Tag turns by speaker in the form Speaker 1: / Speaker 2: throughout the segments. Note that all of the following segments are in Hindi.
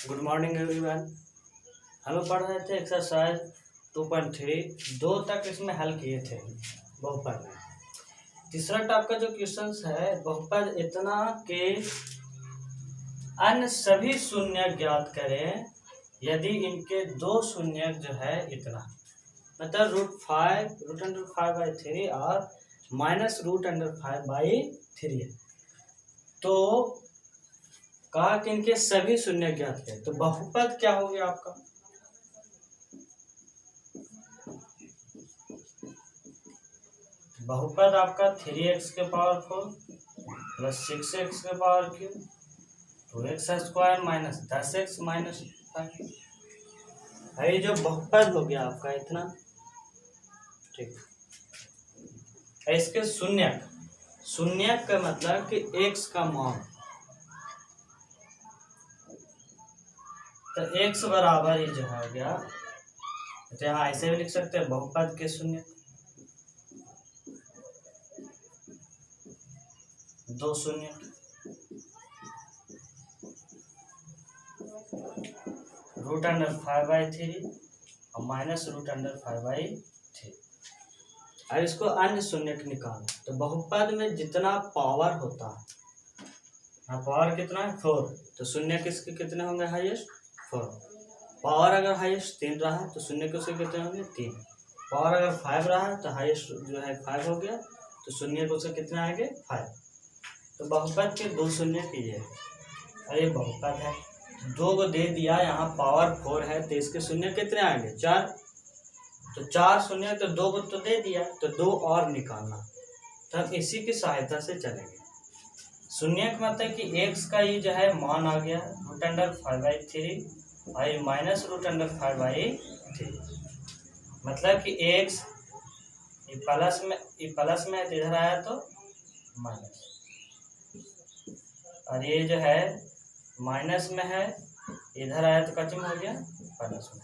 Speaker 1: Good morning everyone. हम लोग पढ़ रहे थे एक्सरसाइज 2.3 दो तक इसमें हल किए थे बहुपद में। तीसरा टाइप का जो क्वेश्चन है बहुपद इतना कि अन्य सभी शून्य ज्ञात करें यदि इनके दो शून्य जो है इतना, मतलब √5/3 और -√5/3। तो कहा कि इनके सभी शून्य ज्ञात करें। तो बहुपद क्या हो गया आपका? बहुपद आपका 3x⁴ + 6x⁴³ 2x² - 10x - 5। ये जो बहुपद हो गया आपका इतना, ठीक है। इसके शून्य का मतलब कि x का मान, तो x बराबर ही जो हो गया, तो यहाँ ऐसे भी लिख सकते हैं बहुपद के शून्य, दो शून्य, √5/3 और -√5/3। अब इसको अन्य शून्य निकालो। तो बहुपद में जितना पावर होता है, पावर कितना है 4, तो शून्य किसके कितने होंगे? हाईएस्ट 4। पावर अगर हाईएस्ट 3 रहा है तो शून्य किसके कितने होंगे? 3। पावर अगर 5 रहा है तो हाईएस्ट जो है 5 हो गया, तो शून्य को से कितने आएंगे? 5। तो बहुपद के दो शून्य कीजिए। अरे बहुपद है, दो को दे दिया, यहाँ पावर 4 है तो इसके शून्य कितने आएंगे? 4। तो 4 शून्य, तो 2 को तो दे दिया, तो 2 और निकालना। तो हम इसी की सहायता से चलेंगे। शून्य का मतलब कि x का ये जो है मान आ गया √5/3 और -√5/3। मतलब कि x ये प्लस में है तो इधर आया तो माइनस, और ये जो है माइनस में है, इधर आया तो कचम हो गया प्लस में।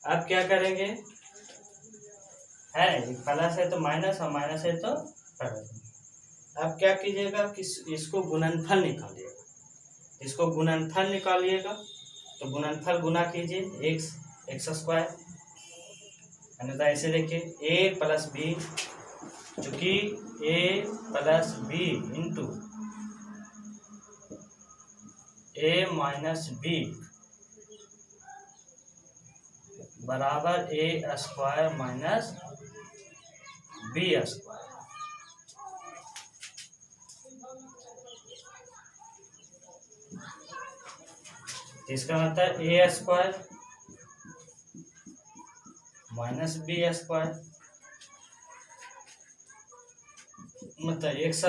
Speaker 1: अब क्या करेंगे? है प्लस है तो माइनस और माइनस है तो प्लस। अब क्या कीजिएगा कि इसको गुणनफल निकालिएगा। इसको गुणनफल निकालिएगा तो गुणनफल गुना कीजिए x² अन्यथा ऐसे देखिए a + b, चूंकि a + b into a - b बराबर a² - b²। इसका मतलब a² - b² मतलब x²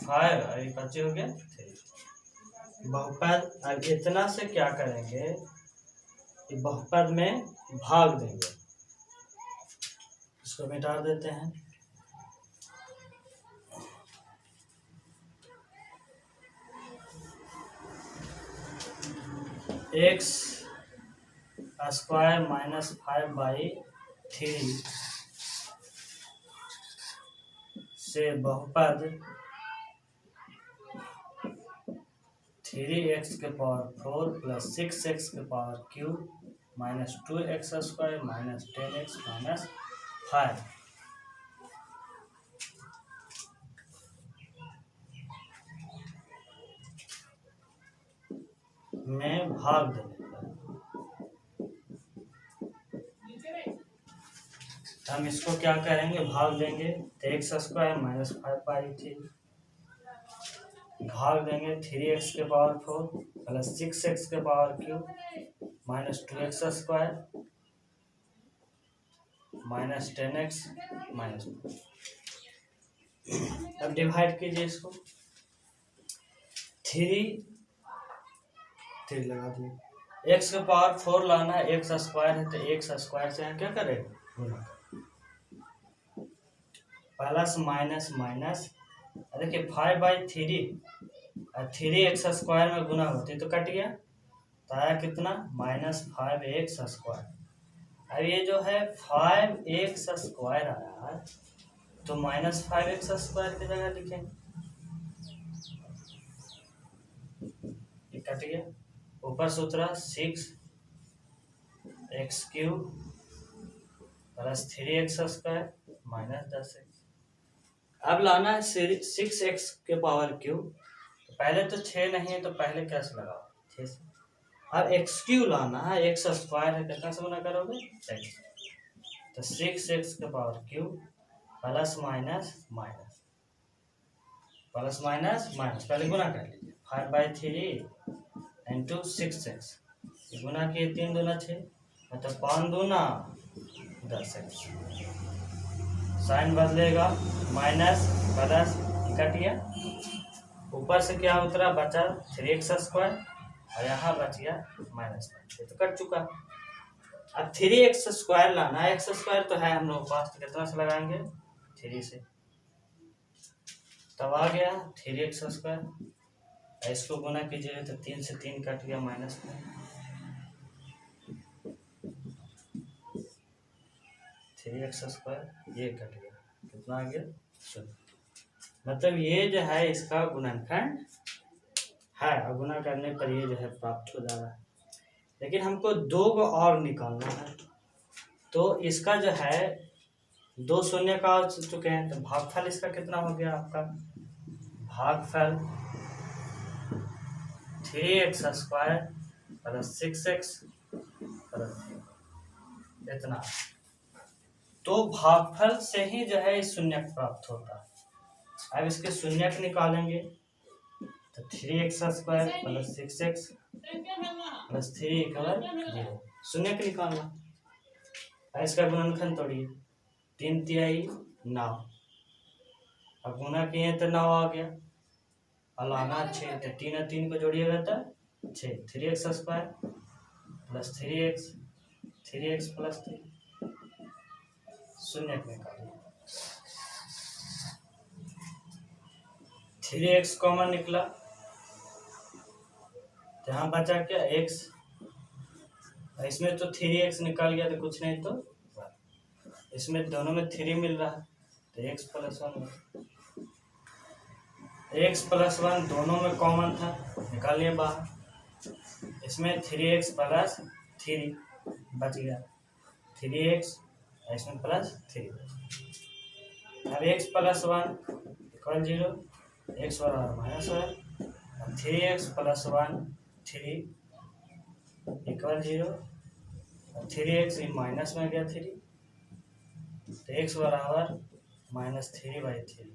Speaker 1: 5 और ये बच्चे हो गया 3। बहुपद अब इतना से क्या करेंगे कि बहुपद में भाग देंगे। इसको मिटा देते हैं। x² - 5/3 से बहुपद 3x⁴ + 6x⁴³ -2x² - 10x - 5 में भाग देंगे। हम इसको क्या करेंगे? भाग देंगे तो x² - 5/3 भाग देंगे 3x⁴ + 6x⁴³ -2x² - 10x - 5। अब डिवाइड कीजिए इसको। 3 लगा दिए। x⁴ लाना है, x² है तो x² से क्या करेंगे? गुना। प्लस माइनस माइनस, देखिए 5/3 और 3x² में गुना होती तो कट गया, तो आया कितना? -5x²। अब ये जो है 5x² आया है, तो -5x² की जगह लिखेंगे, ये कट गया, ऊपर सूत्र 6x³ plus 3x² minus 10x। अब लाना है 6x⁻³ तो पहले तो 6 नहीं है तो पहले कैसे लगाओ 6 से। अब x³ लाना है, x² है, कितना से गुना करोगे x, तो 6x⁻³ plus minus minus plus minus minus, पहले गुना कर लीजिए, 5/3 इंटू 6x, गुना किए 3 दूना 6, मतलब 5 दूना 10x, साइन बदलेगा माइनस प्लस कट गया, ऊपर से क्या उतरा बचा 3x² और यहाँ बच गया माइनस, ये तो कट चुका। अब 3x² लाना है, x² तो है हम लोग पास, तो कितना से लगाएंगे 3 से, तब आ गया 3x², इसको गुना कीजिए तो 3 से 3 कट गया माइनस में, 3x² ये कट गया, कितना आ गया 0। मतलब ये जो है इसका गुणनखंड है, और गुना करने पर ये जो है प्राप्त हो जा रहा है। लेकिन हमको 2 को और निकालना है, तो इसका जो है 2 शून्य का चुके हैं, तो भागफल इसका कितना हो गया आपका, भागफल 3x² प्लस 6x प्लस इतना, तो भागफल से ही जो है शून्यक प्राप्त होता है। अब इसके शून्यक निकालेंगे तो 3x² प्लस 6x प्लस 3 = 0, शून्यक निकालना। अब इसका गुणनखंड तोड़िए, 3 तिहाई 9, अब गुना किए तो 9 आ गया, और लाना 6, तो 3 और 3 को जोड़िएगा तो 6, 3x² प्लस 3x प्लस 3, शून्यक निकालिए, 3x कॉमन निकला, तो यहाँ बचा क्या x, इसमें तो 3x निकाल गया तो कुछ नहीं, तो इसमें दोनों में 3 मिल रहा है, तो x + 1 दोनों में कॉमन था, निकालिए बाहर, इसमें 3x प्लस 3 बच गया, 3x इसमें प्लस 3, अब x + 1 = 0, x बराबर -1, 3x + 1 3 = 0, 3x माइनस में गया 3, तो x बराबर -3/3,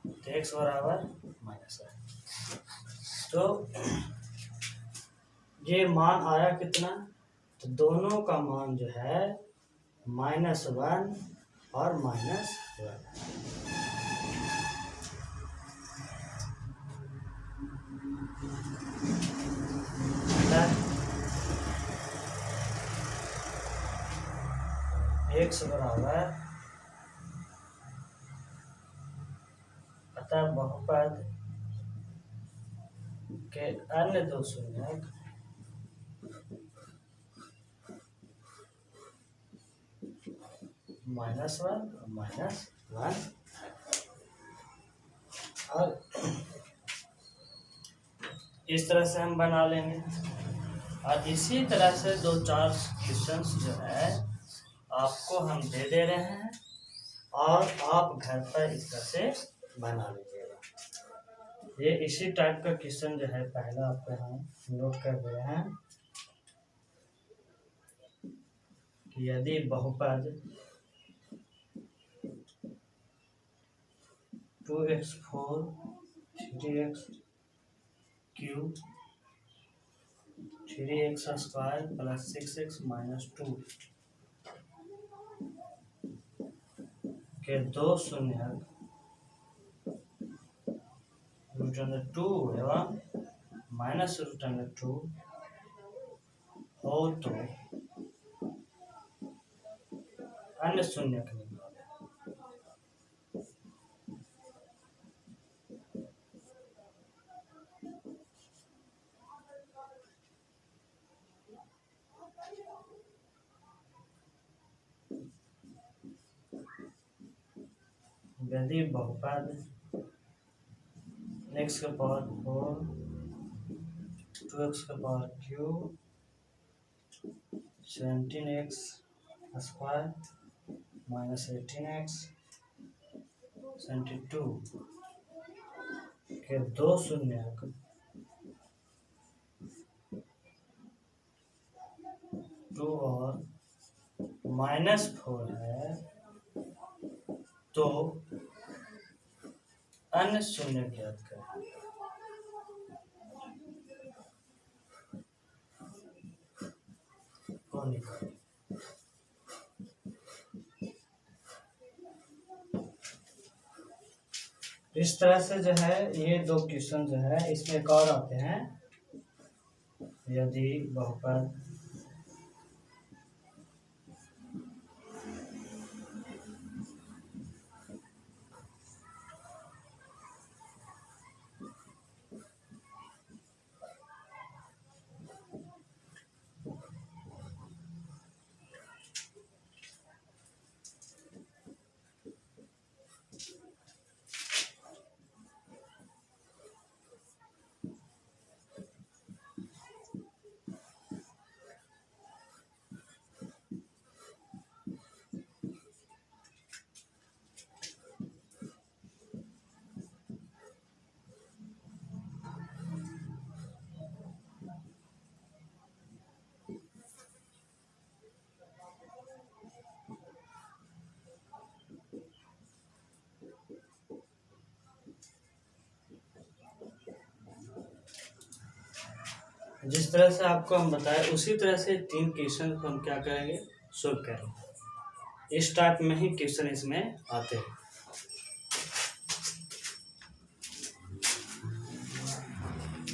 Speaker 1: तो x बराबर -1। तो ये मान आया कितना, तो दोनों का मान जो है -1 और -1। x बराबर, अतः बहुपद के अन्य 2 शून्यक -1 और -1, और इस तरह से हम बना लेंगे। और इसी तरह से 2-4 क्वेश्चंस जो है आपको हम दे रहे हैं, और आप घर पर इस तरह से बना लीजिएगा। ये इसी टाइप का क्वेश्चन जो है पहला आपको हम नोट कर रहे हैं कि यदि बहुपद 2x4 3x³ 3x² plus 6x minus 2 के 2 शून्यक √2 एवं -√2 हो तो अन्य शून्यक निकालें। यदि बहुपद x का पावर 4 2x का power cube 17x square minus 18x 72 के दो शून्य 2 और -4 है, तो अन्य शून्य ज्ञात करें। को निकालें। इस तरह से जो है ये दो क्वेश्चन जो है इसमें एक और आते हैं। यदि बहुपद जिस तरह से आपको हम बताए उसी तरह से 3 क्वेश्चन को हम क्या करेंगे, सोल्व करेंगे। इस टाइप में ही क्वेश्चन इसमें आते हैं।